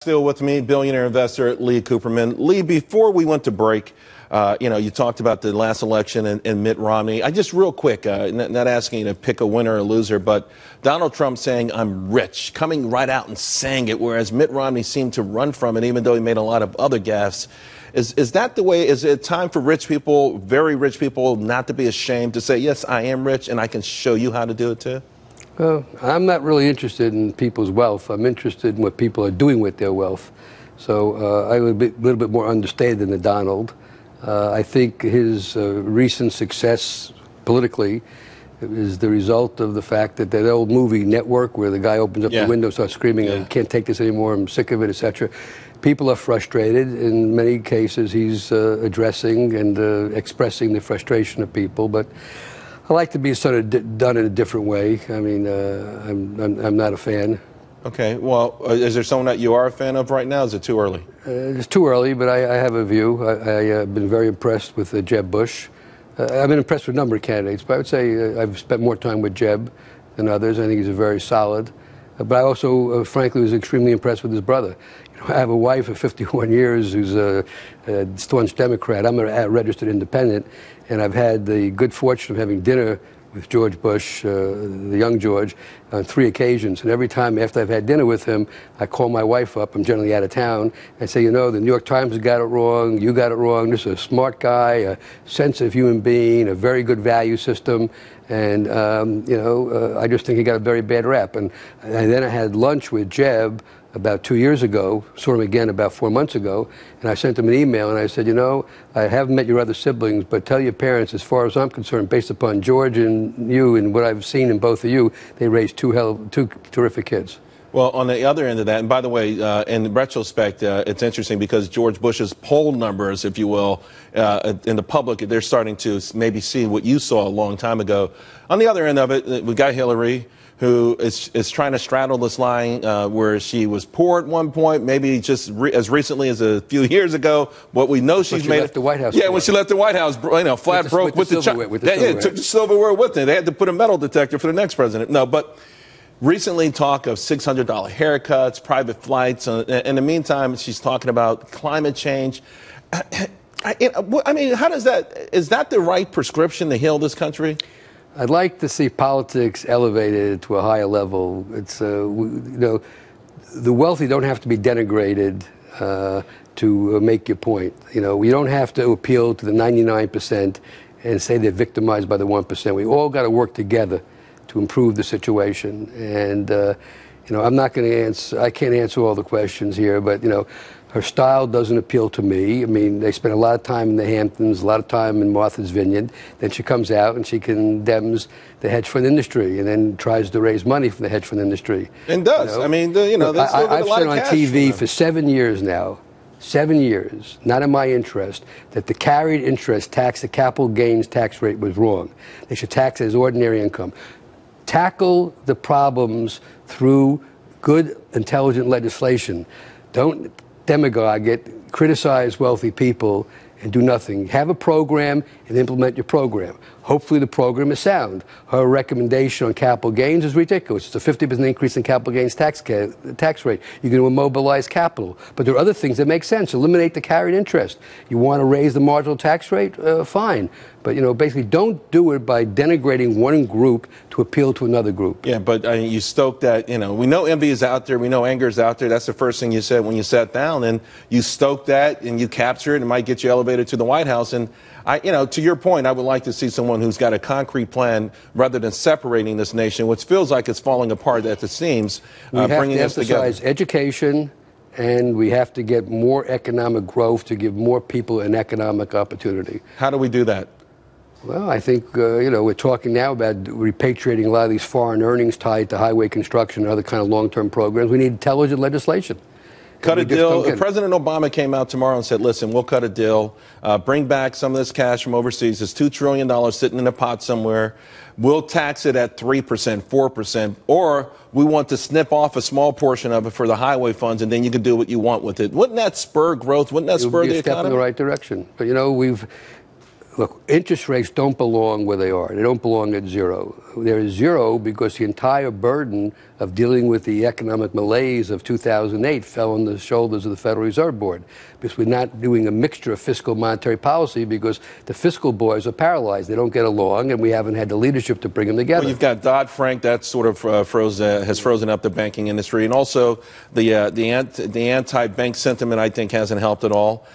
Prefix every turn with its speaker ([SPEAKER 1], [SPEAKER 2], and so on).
[SPEAKER 1] Still with me, billionaire investor Lee Cooperman. Lee, before we went to break, you talked about the last election and Mitt Romney. I just real quick, not asking you to pick a winner or loser, but Donald Trump saying, "I'm rich," coming right out and saying it, whereas Mitt Romney seemed to run from it, even though he made a lot of other gaffes. Is that the way? Is it time for rich people, very rich people, not to be ashamed to say, yes, I am rich and I can show you how to do it too?
[SPEAKER 2] Well, I'm not really interested in people's wealth. I'm interested in what people are doing with their wealth. So I would be a little bit more understated than Donald. I think his recent success politically is the result of the fact that old movie Network, where the guy opens up the window, starts screaming, I can't take this anymore, I'm sick of it, etc. People are frustrated. In many cases, he's addressing and expressing the frustration of people. But I like to be sort of done in a different way. I mean, I'm not a fan. Okay.
[SPEAKER 1] Well, is there someone that you are a fan of right now? Is it too early?
[SPEAKER 2] It's too early, but I have a view. I've been very impressed with Jeb Bush. I've been impressed with a number of candidates, but I would say I've spent more time with Jeb than others. I think he's a very solid. But I also, frankly, was extremely impressed with his brother. I have a wife of 51 years who's a staunch Democrat. I'm a registered independent, and I've had the good fortune of having dinner with George Bush, the young George, on 3 occasions. And every time after I've had dinner with him, I call my wife up. I'm generally out of town. I say, the New York Times got it wrong. You got it wrong. This is a smart guy, a sensitive human being, a very good value system. And, I just think he got a very bad rap. And then I had lunch with Jeb about 2 years ago, saw him again about 4 months ago, and I sent him an email and I said, I haven't met your other siblings, but tell your parents, as far as I'm concerned, based upon George and you and what I've seen in both of you, they raised two terrific kids.
[SPEAKER 1] Well, on the other end of that, and by the way, in retrospect, it's interesting because George Bush's poll numbers, if you will, in the public, they're starting to maybe see what you saw a long time ago. On the other end of it, we've got Hillary, who is trying to straddle this line where she was poor at one point, maybe just as recently as a few years ago. What we know she's made
[SPEAKER 2] left the White House.
[SPEAKER 1] Yeah, when she left the White House, flat broke with the silverware. Took the silverware with it. They had to put a metal detector for the next president. No, but recently talk of $600 haircuts, private flights. In the meantime, she's talking about climate change. I mean, how does that? Is that the right prescription to heal this country?
[SPEAKER 2] I'd like to see politics elevated to a higher level. It's the wealthy don't have to be denigrated to make your point. We don't have to appeal to the 99% and say they're victimized by the 1%. We all got to work together to improve the situation. And I'm not going to answer. I can't answer all the questions here, but her style doesn't appeal to me. I mean, they spent a lot of time in the Hamptons, a lot of time in Martha's Vineyard. Then she comes out and she condemns the hedge fund industry and then tries to raise money from the hedge fund industry.
[SPEAKER 1] And does. I mean, Look,
[SPEAKER 2] I've said on TV for 7 years now, 7 years, not in my interest, that the carried interest tax, the capital gains tax rate was wrong. They should tax it as ordinary income. Tackle the problems through good, intelligent legislation. Don't demagogue it, criticize wealthy people, and do nothing. Have a program and implement your program. Hopefully the program is sound. Her recommendation on capital gains is ridiculous. It's a 50% increase in capital gains tax rate. You're going to immobilize capital. But there are other things that make sense. Eliminate the carried interest. You want to raise the marginal tax rate? Fine. But, basically don't do it by denigrating one group to appeal to another group.
[SPEAKER 1] Yeah, but you stoke that, we know envy is out there. We know anger is out there. That's the first thing you said when you sat down. And you stoke that and you capture it. It might get you elevated to the White House. And to your point, I would like to see someone who's got a concrete plan rather than separating this nation, which feels like it's falling apart at the seams, bringing us together.
[SPEAKER 2] We have to emphasize education, and we have to get more economic growth to give more people an economic opportunity.
[SPEAKER 1] How do we do that?
[SPEAKER 2] Well, I think, we're talking now about repatriating a lot of these foreign earnings tied to highway construction and other kind of long-term programs. We need intelligent legislation.
[SPEAKER 1] Cut a deal. President Obama came out tomorrow and said, listen, we'll cut a deal, bring back some of this cash from overseas. There's $2 trillion sitting in a pot somewhere. We'll tax it at 3%, 4%, or we want to snip off a small portion of it for the highway funds, and then you can do what you want with it. Wouldn't that spur growth? Wouldn't that spur the economy?
[SPEAKER 2] It would be a step in the right direction. But, Look, interest rates don't belong where they are. They don't belong at zero. They're zero because the entire burden of dealing with the economic malaise of 2008 fell on the shoulders of the Federal Reserve Board, because we're not doing a mixture of fiscal monetary policy because the fiscal boys are paralyzed. They don't get along, and we haven't had the leadership to bring them together.
[SPEAKER 1] Well, you've got Dodd-Frank that sort of has frozen up the banking industry, and also the anti-bank sentiment, I think, hasn't helped at all.